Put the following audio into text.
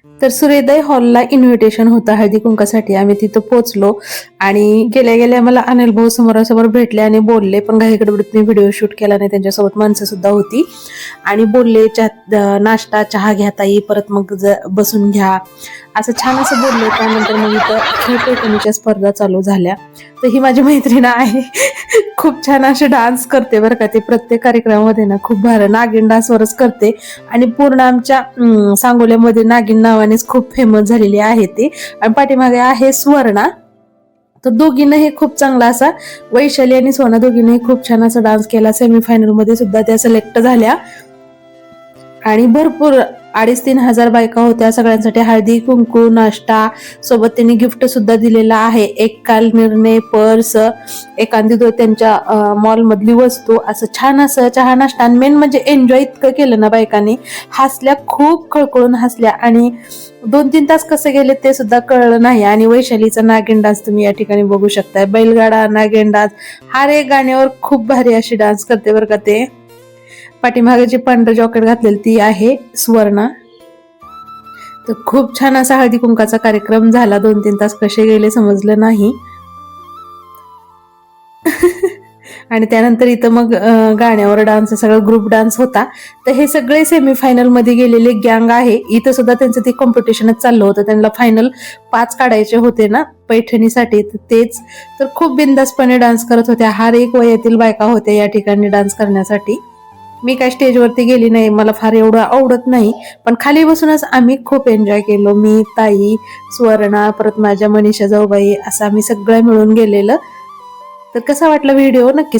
तर सूर्योदय हॉलला इन्व्हिटेशन होतं हळदी कुंकासाठी. आम्ही तिथं पोहोचलो आणि गेल्या गेल्या मला अनिल भाऊ समोरासमोर भेटले आणि बोलले, पण घाई गडबडीत मी व्हिडिओ शूट केला नाही. त्यांच्यासोबत माणसं सुद्धा होती आणि बोलले, नाश्ता चहा घ्या ताई, परत मग बसून घ्या, असं छान असं बोलले. त्यानंतर मग इथं खेळ पैठणीच्या स्पर्धा चालू झाल्या. तर ही माझी मैत्रीण आहे. खूप छान असे डान्स करते बरं का. ते प्रत्येक कार्यक्रमामध्ये ना खूप भारी नागिन डान्सवरच करते आणि पूर्ण आमच्या सांगोल्यामध्ये नागिन नावानेच खूप फेमस झालेली आहे ती. आणि पाठीमागे आहे स्वर्णा. तर दोघींनाही खूप चांगला असा, वैशाली आणि सोना दोघींनाही खूप छान असा डान्स केला. सेमीफायनल मध्ये सुद्धा त्या सिलेक्ट झाल्या आणि भरपूर 2,500-3,000 हजार बायका होत्या. सगळ्यांसाठी हळदी कुंकू नाश्ता सोबत त्यांनी गिफ्ट सुद्धा दिलेला आहे. एक काल निर्णय, पर्स, एखादी त्यांच्या मॉल मधली वस्तू, असं छान असं चहा नाश्ता. आणि मेन म्हणजे एन्जॉय इतकं केलं ना बायकांनी, हसल्या, खूप खळखळून हसल्या आणि 2-3 तास कसे गेले ते सुद्धा कळलं नाही. आणि वैशालीचा नागिन डान्स तुम्ही या ठिकाणी बघू शकताय. बैलगाडा नागिन डान्स, हर एक गाण्यावर खूप भारी अशी डान्स करते बरं का ते. पाठीमागे जी पांढरं जॉकेट घातलेली ती आहे स्वर्णा. तर खूप छान असा हळदी कुंकाचा कार्यक्रम झाला. 2-3 तास कसे गेले समजलं नाही. आणि त्यानंतर इथं मग गाण्यावर डान्स, सगळं ग्रुप डान्स होता. तर हे सगळे सेमीफायनल मध्ये गेलेले गँग आहे. इथं सुद्धा त्यांचं ते कॉम्पिटिशनच चाललं होतं. त्यांना फायनल 5 काढायचे होते ना पैठणीसाठी. तेच तर खूप बिंदासपणे डान्स करत होत्या. हर एक वयातील बायका होत्या या ठिकाणी डान्स करण्यासाठी. मी काय स्टेजवरती गेली नाही, मला फार एवढं आवडत नाही, पण खाली बसूनच आम्ही खूप एन्जॉय केलो. मी, ताई, स्वर्णा, परत माझ्या मनीषा जाऊबाई, असं आम्ही सगळं मिळून गेलेलं. तर कसा वाटला व्हिडिओ नक्की सांगा.